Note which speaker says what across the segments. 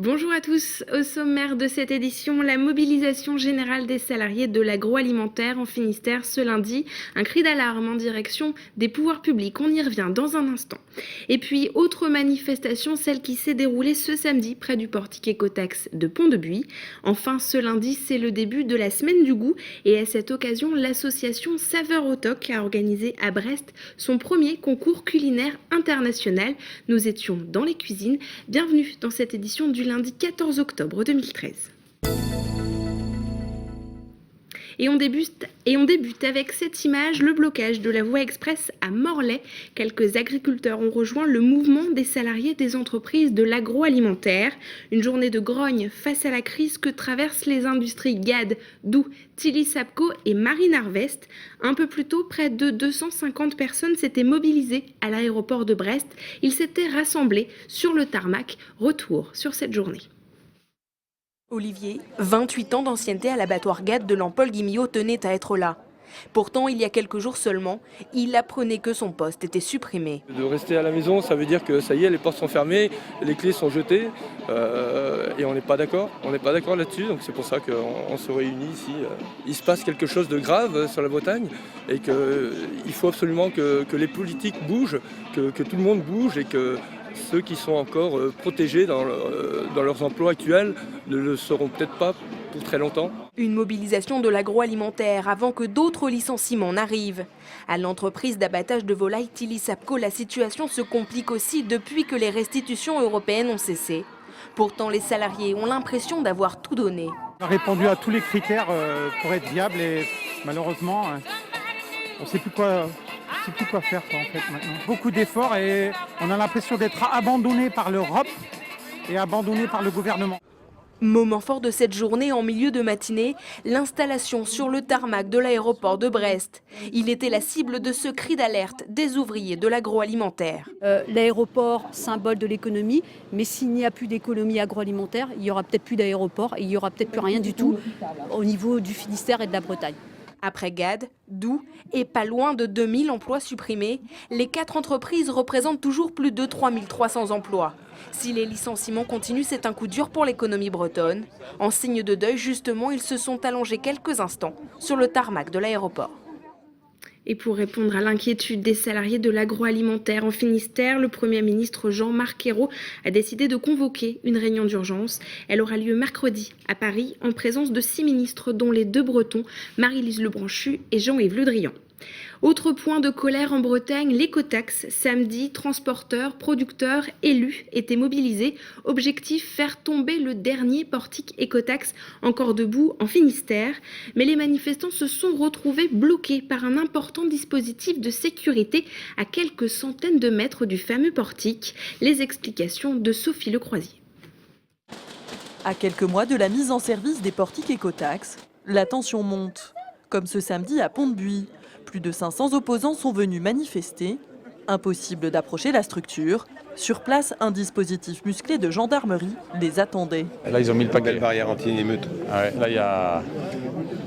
Speaker 1: Bonjour à tous, au sommaire de cette édition, la mobilisation générale des salariés de l'agroalimentaire en Finistère ce lundi, un cri d'alarme en direction des pouvoirs publics, on y revient dans un instant. Et puis, autre manifestation, celle qui s'est déroulée ce samedi près du portique écotaxe de Pont-de-Buis. Enfin, ce lundi, c'est le début de la semaine du goût et à cette occasion, l'association Saveurs au Toc a organisé à Brest son premier concours culinaire international. Nous étions dans les cuisines. Bienvenue dans cette édition du lundi 14 octobre 2013. Et on débute avec cette image, le blocage de la voie express à Morlaix. Quelques agriculteurs ont rejoint le mouvement des salariés des entreprises de l'agroalimentaire. Une journée de grogne face à la crise que traversent les industries GAD, Doux, Tilly Sapco et Marine Harvest. Un peu plus tôt, près de 250 personnes s'étaient mobilisées à l'aéroport de Brest. Ils s'étaient rassemblés sur le tarmac. Retour sur cette journée. Olivier, 28 ans d'ancienneté à l'abattoir GAD de Lampol-Guimillot, tenait à être là. Pourtant, il y a quelques jours seulement, il apprenait que son poste était supprimé.
Speaker 2: De rester à la maison, ça veut dire que ça y est, les portes sont fermées, les clés sont jetées et on n'est pas d'accord. On n'est pas d'accord là-dessus, donc c'est pour ça qu'on se réunit ici. Il se passe quelque chose de grave sur la Bretagne et qu'il faut absolument que les politiques bougent, que tout le monde bouge et que ceux qui sont encore protégés dans leurs emplois actuels ne le seront peut-être pas pour très longtemps.
Speaker 1: Une mobilisation de l'agroalimentaire avant que d'autres licenciements n'arrivent. À l'entreprise d'abattage de volailles Tilly Sapco, la situation se complique aussi depuis que les restitutions européennes ont cessé. Pourtant, les salariés ont l'impression d'avoir tout donné.
Speaker 3: On a répondu à tous les critères pour être viable et malheureusement, on ne sait plus quoi faire en fait maintenant. Beaucoup d'efforts et on a l'impression d'être abandonné par l'Europe et abandonné par le gouvernement.
Speaker 1: Moment fort de cette journée en milieu de matinée, l'installation sur le tarmac de l'aéroport de Brest. Il était la cible de ce cri d'alerte des ouvriers de l'agroalimentaire.
Speaker 4: L'aéroport, symbole de l'économie, mais s'il n'y a plus d'économie agroalimentaire, il n'y aura peut-être plus d'aéroport et il n'y aura peut-être plus rien du tout au niveau du Finistère et de la Bretagne.
Speaker 1: Après GAD, Doux et pas loin de 2000 emplois supprimés, les 4 entreprises représentent toujours plus de 3300 emplois. Si les licenciements continuent, c'est un coup dur pour l'économie bretonne. En signe de deuil, justement, ils se sont allongés quelques instants sur le tarmac de l'aéroport. Et pour répondre à l'inquiétude des salariés de l'agroalimentaire en Finistère, le Premier ministre Jean-Marc Ayrault a décidé de convoquer une réunion d'urgence. Elle aura lieu mercredi à Paris en présence de 6 ministres dont les 2 Bretons, Marie-Lise Lebranchu et Jean-Yves Le Drian. Autre point de colère en Bretagne, l'écotaxe. Samedi, transporteurs, producteurs, élus étaient mobilisés. Objectif, faire tomber le dernier portique écotaxe encore debout en Finistère. Mais les manifestants se sont retrouvés bloqués par un important dispositif de sécurité à quelques centaines de mètres du fameux portique. Les explications de Sophie Lecroisier.
Speaker 5: À quelques mois de la mise en service des portiques écotaxe, la tension monte. Comme ce samedi à Pont-de-Buis. Plus de 500 opposants sont venus manifester. Impossible d'approcher la structure. Sur place, un dispositif musclé de gendarmerie les attendait.
Speaker 6: Là, ils ont mis le paquet.
Speaker 7: Belle barrière anti-émeute.
Speaker 6: Ah ouais, là, il y a...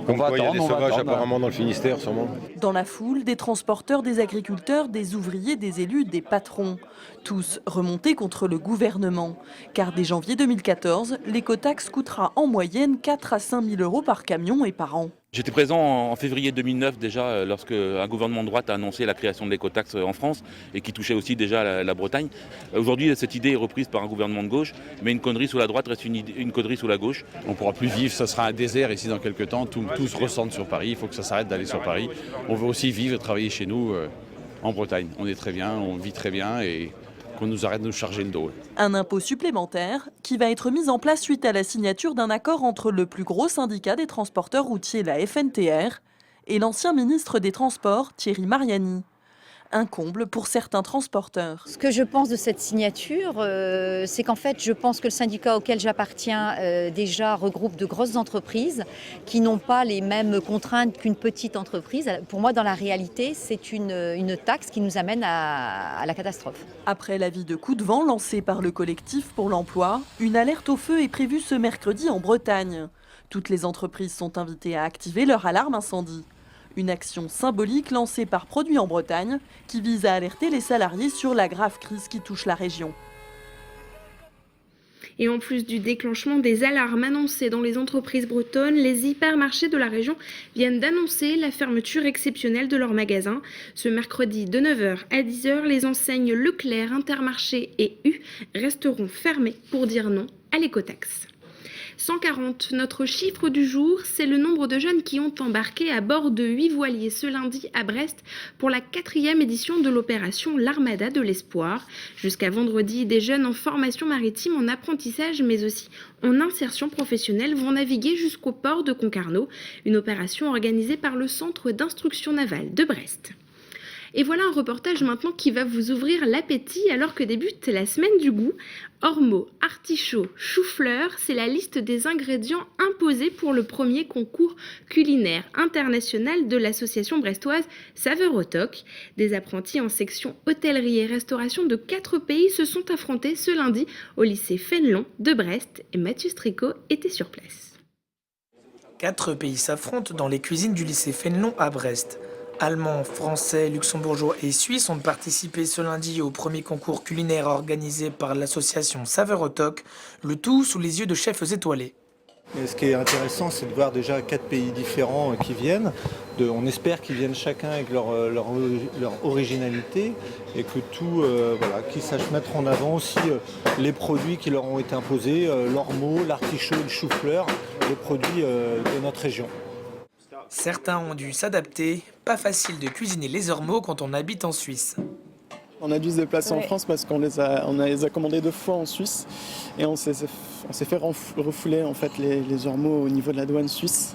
Speaker 7: Comme quoi, il y a des sauvages apparemment dans le Finistère, sûrement.
Speaker 5: Dans la foule, des transporteurs, des agriculteurs, des ouvriers, des élus, des patrons. Tous remontés contre le gouvernement. Car dès janvier 2014, l'écotaxe coûtera en moyenne 4 à 5 000 euros par camion et par an.
Speaker 8: J'étais présent en février 2009 déjà lorsque un gouvernement de droite a annoncé la création de l'écotaxe en France et qui touchait aussi déjà la Bretagne. Aujourd'hui, cette idée est reprise par un gouvernement de gauche, mais une connerie sous la droite reste une connerie sous la gauche.
Speaker 6: On ne pourra plus vivre, ça sera un désert ici dans quelques temps. Tout se ressente sur Paris, il faut que ça s'arrête d'aller sur Paris. On veut aussi vivre et travailler chez nous en Bretagne. On est très bien, on vit très bien et qu'on nous arrête de nous charger le dos.
Speaker 5: Un impôt supplémentaire qui va être mis en place suite à la signature d'un accord entre le plus gros syndicat des transporteurs routiers, la FNTR, et l'ancien ministre des Transports, Thierry Mariani. Un comble pour certains transporteurs.
Speaker 9: Ce que je pense de cette signature, c'est qu'en fait, je pense que le syndicat auquel j'appartiens déjà regroupe de grosses entreprises qui n'ont pas les mêmes contraintes qu'une petite entreprise. Pour moi, dans la réalité, c'est une taxe qui nous amène à la catastrophe.
Speaker 5: Après l'avis de coup de vent lancé par le collectif pour l'emploi, une alerte au feu est prévue ce mercredi en Bretagne. Toutes les entreprises sont invitées à activer leur alarme incendie. Une action symbolique lancée par Produits en Bretagne qui vise à alerter les salariés sur la grave crise qui touche la région.
Speaker 1: Et en plus du déclenchement des alarmes annoncées dans les entreprises bretonnes, les hypermarchés de la région viennent d'annoncer la fermeture exceptionnelle de leurs magasins. Ce mercredi de 9h à 10h, les enseignes Leclerc, Intermarché et U resteront fermées pour dire non à l'écotaxe. 140, notre chiffre du jour, c'est le nombre de jeunes qui ont embarqué à bord de 8 voiliers ce lundi à Brest pour la 4e édition de l'opération l'Armada de l'Espoir. Jusqu'à vendredi, des jeunes en formation maritime, en apprentissage mais aussi en insertion professionnelle vont naviguer jusqu'au port de Concarneau, une opération organisée par le Centre d'instruction navale de Brest. Et voilà un reportage maintenant qui va vous ouvrir l'appétit alors que débute la semaine du goût. Ormeaux, artichauts, chou-fleur, c'est la liste des ingrédients imposés pour le premier concours culinaire international de l'association brestoise Saveurs au Toc. Des apprentis en section hôtellerie et restauration de 4 pays se sont affrontés ce lundi au lycée Fénelon de Brest et Mathieu Stricot était sur place.
Speaker 10: 4 pays s'affrontent dans les cuisines du lycée Fénelon à Brest. Allemands, Français, Luxembourgeois et Suisses ont participé ce lundi au premier concours culinaire organisé par l'association Saveurs au Toc, le tout sous les yeux de chefs étoilés.
Speaker 11: Et ce qui est intéressant, c'est de voir déjà 4 pays différents qui viennent. On espère qu'ils viennent chacun avec leur originalité et que tout, qu'ils sachent mettre en avant aussi les produits qui leur ont été imposés, l'ormeau, l'artichaut, le chou-fleur, les produits de notre région.
Speaker 10: Certains ont dû s'adapter, pas facile de cuisiner les ormeaux quand on habite en Suisse.
Speaker 12: On a dû se déplacer en France parce qu'on les a commandés 2 fois en Suisse et on s'est fait refouler en fait les ormeaux au niveau de la douane suisse.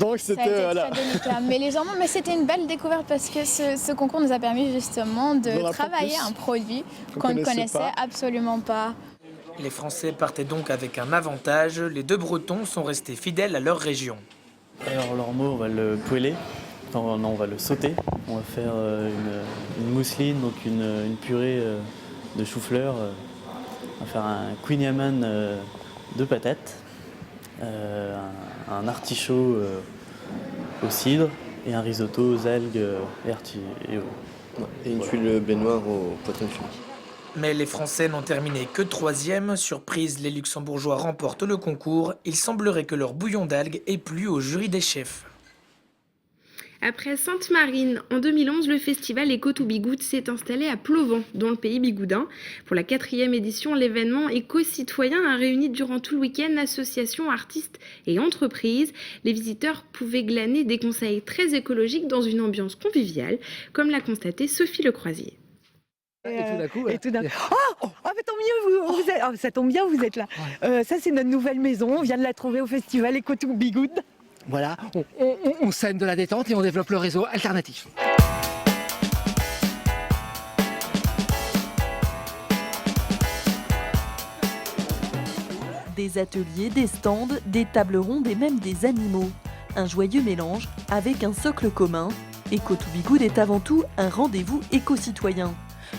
Speaker 12: Donc c'était
Speaker 13: très délicat. Mais les ormeaux, c'était une belle découverte parce que ce concours nous a permis justement de travailler un produit qu'on ne connaissait absolument pas.
Speaker 10: Les Français partaient donc avec un avantage, les 2 Bretons sont restés fidèles à leur région.
Speaker 14: Alors l'ormeau, on va le poêler, on va le sauter. On va faire une mousseline, donc une purée de chou-fleur. On va faire un queen yaman de patates, un artichaut au cidre et un risotto aux algues
Speaker 15: et une tuile blé noir au poisson fumé.
Speaker 10: Mais les Français n'ont terminé que 3e. Surprise, les Luxembourgeois remportent le concours. Il semblerait que leur bouillon d'algues ait plu au jury des chefs.
Speaker 1: Après Sainte-Marine, en 2011, le festival Éco-to-Bigoud s'est installé à Plovan, dans le pays bigoudin. Pour la 4e édition, l'événement éco-citoyen a réuni durant tout le week-end associations, artistes et entreprises. Les visiteurs pouvaient glaner des conseils très écologiques dans une ambiance conviviale, comme l'a constaté Sophie Lecroisier.
Speaker 16: Et tout d'un coup, oh, mais tant mieux, vous êtes, ça tombe bien, vous êtes là. Ça, c'est notre nouvelle maison. On vient de la trouver au festival Éco-to-Bigoud.
Speaker 17: Voilà, on sème de la détente et on développe le réseau alternatif.
Speaker 5: Des ateliers, des stands, des tables rondes et même des animaux. Un joyeux mélange avec un socle commun. Éco-to-Bigoud est avant tout un rendez-vous éco-citoyen.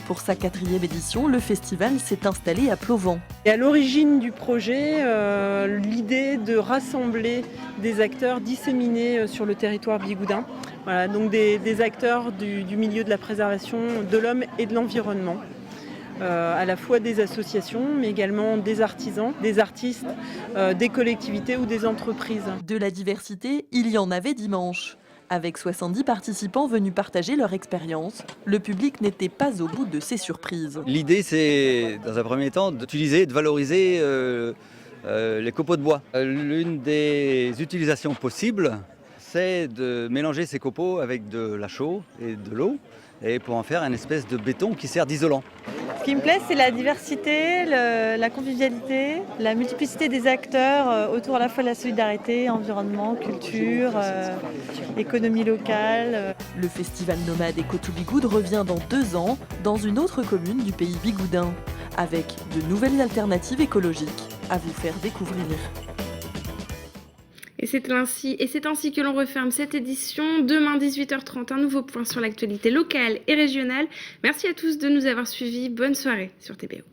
Speaker 5: Pour sa 4e édition, le festival s'est installé à Plovan.
Speaker 18: Et à l'origine du projet, l'idée de rassembler des acteurs disséminés sur le territoire bigoudin. Voilà, donc des acteurs du milieu de la préservation de l'homme et de l'environnement. À la fois des associations, mais également des artisans, des artistes, des collectivités ou des entreprises.
Speaker 5: De la diversité, il y en avait dimanche. Avec 70 participants venus partager leur expérience, le public n'était pas au bout de ses surprises.
Speaker 19: L'idée, c'est, dans un premier temps, d'utiliser et de valoriser les copeaux de bois. L'une des utilisations possibles, c'est de mélanger ces copeaux avec de la chaux et de l'eau, et pour en faire une espèce de béton qui sert d'isolant.
Speaker 20: Ce qui me plaît, c'est la diversité, la convivialité, la multiplicité des acteurs autour à la fois de la solidarité, environnement, culture, économie locale.
Speaker 5: Le festival nomade Éco-to-Bigoud revient dans 2 ans dans une autre commune du pays bigoudin, avec de nouvelles alternatives écologiques à vous faire découvrir.
Speaker 1: Et c'est ainsi que l'on referme cette édition. Demain, 18h30, un nouveau point sur l'actualité locale et régionale. Merci à tous de nous avoir suivis. Bonne soirée sur TBO.